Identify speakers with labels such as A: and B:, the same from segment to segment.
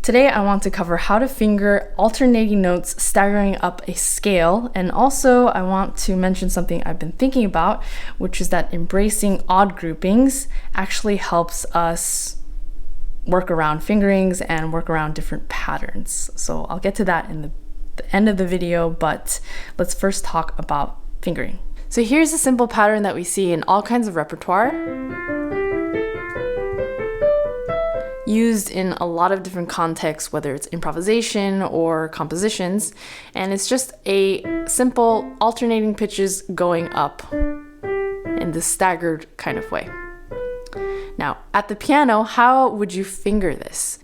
A: Today I want to cover how to finger alternating notes staggering up a scale, and also I want to mention something I've been thinking about, which is that embracing odd groupings actually helps us work around fingerings and work around different patterns. So I'll get to that in the end of the video, but let's first talk about fingering. So here's a simple pattern that we see in all kinds of repertoire, used in a lot of different contexts, whether it's improvisation or compositions, and it's just a simple alternating pitches going up in the staggered kind of way. Now, at the piano, how would you finger this?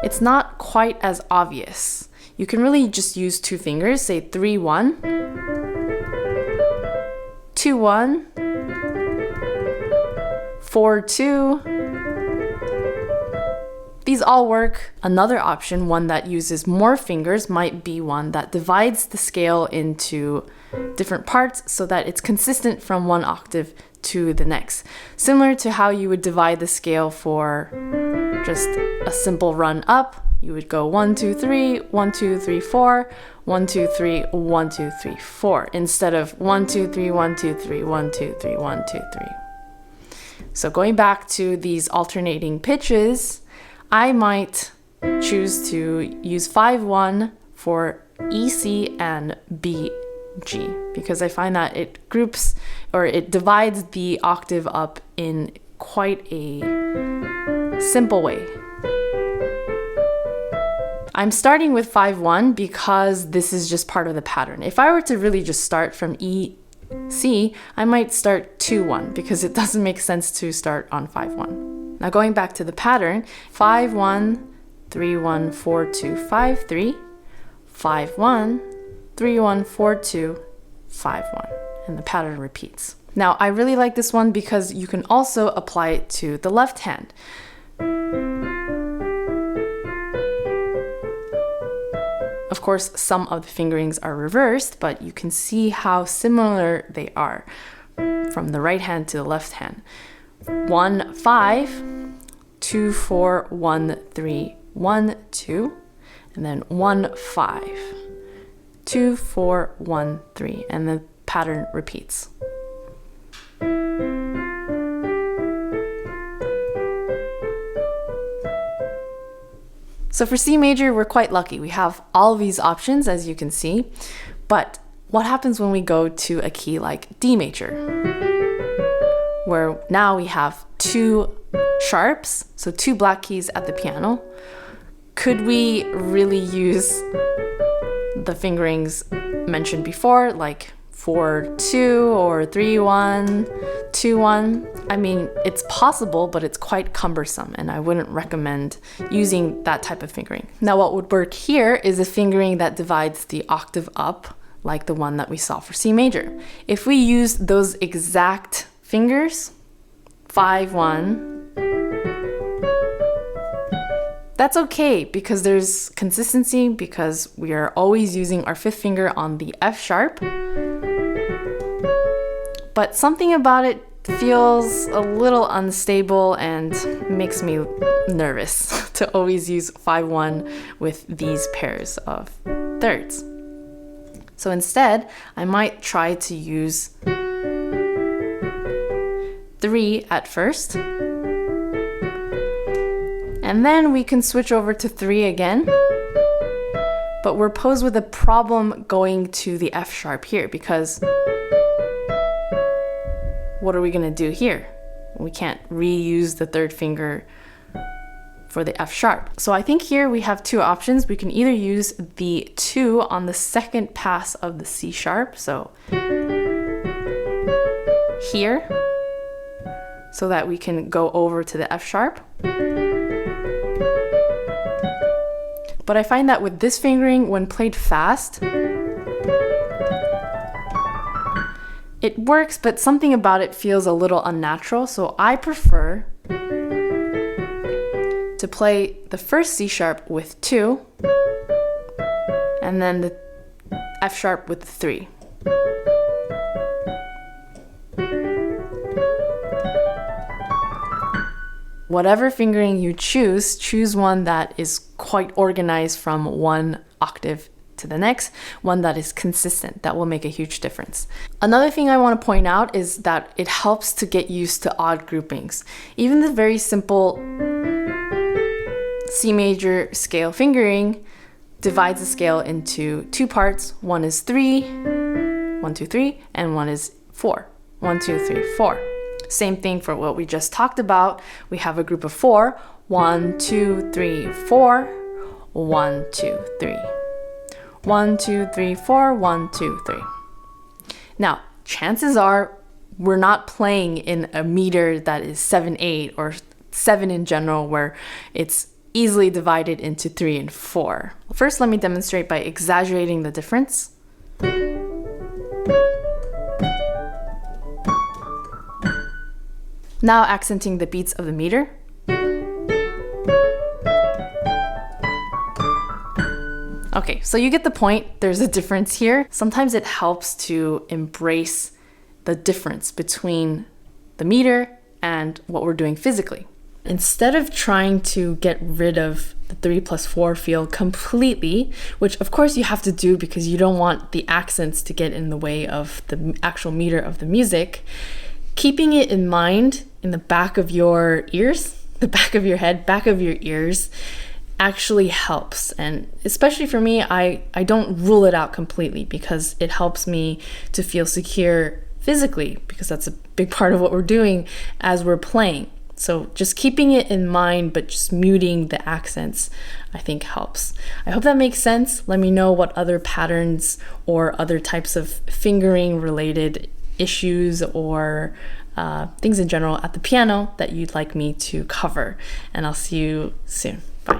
A: It's not quite as obvious. You can really just use two fingers, say 3-1, 2-1, 4-2. These all work. Another option, one that uses more fingers, might be one that divides the scale into different parts so that it's consistent from one octave to the next. Similar to how you would divide the scale for just a simple run up. You would go 1, 2, 3, 1, 2, 3, 4, 1, 2, 3, 1, 2, 3, 4, instead of 1, 2, 3, 1, 2, 3, 1, 2, 3, 1, 2, 3. So going back to these alternating pitches, I might choose to use 5-1 for EC and BG, because I find that it groups or it divides the octave up in quite a simple way. I'm starting with 5-1 because this is just part of the pattern. If I were to really just start from C, I might start 2-1 because it doesn't make sense to start on 5-1. Now going back to the pattern, 5-1, 3-1, 4-2, 5-3, 5-1, 3-1, 4-2, 5-1, and the pattern repeats. Now I really like this one because you can also apply it to the left hand. Of course, some of the fingerings are reversed, but you can see how similar they are from the right hand to the left hand. 1, 5, 2, 4, 1, 3, 1, 2, and then 1, 5, 2, 4, 1, 3, and the pattern repeats. So for C major, we're quite lucky. We have all these options, as you can see, but what happens when we go to a key like D major, where now we have two sharps, so two black keys at the piano? Could we really use the fingerings mentioned before, like 4-2 or 3-1, 2-1? I mean, it's possible, but it's quite cumbersome, and I wouldn't recommend using that type of fingering. Now, what would work here is a fingering that divides the octave up, like the one that we saw for C major. If we use those exact fingers, 5-1, that's okay because there's consistency, because we are always using our fifth finger on the F sharp. But something about it feels a little unstable and makes me nervous to always use 5-1 with these pairs of thirds. So instead, I might try to use 3 at first, and then we can switch over to 3 again. But we're posed with a problem going to the F sharp here, because what are we going to do here? We can't reuse the third finger for the F sharp. So I think here we have two options. We can either use the 2 on the second pass of the C sharp, so here, so that we can go over to the F sharp. But I find that with this fingering, when played fast, it works, but something about it feels a little unnatural, so I prefer to play the first C sharp with 2, and then the F sharp with the 3. Whatever fingering you choose one that is quite organized from one octave to the next, one that is consistent. That will make a huge difference. Another thing I want to point out is that it helps to get used to odd groupings. Even the very simple C major scale fingering divides the scale into two parts. One is 3, 1, 2, 3, and one is 4, 1, 2, 3, 4. Same thing for what we just talked about. We have a group of 4, 1, 2, 3, 4, 1, 2, 3. 1, 2, 3, 4, 1, 2, 3. Now, chances are we're not playing in a meter that is 7, 8 or 7 in general, where it's easily divided into 3 and 4. First, let me demonstrate by exaggerating the difference. Now accenting the beats of the meter. Okay, so you get the point. There's a difference here. Sometimes it helps to embrace the difference between the meter and what we're doing physically. Instead of trying to get rid of the 3 plus 4 feel completely, which of course you have to do because you don't want the accents to get in the way of the actual meter of the music, keeping it in mind in the back of your ears, the back of your head, back of your ears, actually helps. And especially for me, I don't rule it out completely because it helps me to feel secure physically, because that's a big part of what we're doing as we're playing. So just keeping it in mind, but just muting the accents, I think helps. I hope that makes sense. Let me know what other patterns or other types of fingering related issues or things in general at the piano that you'd like me to cover. And I'll see you soon. Bye.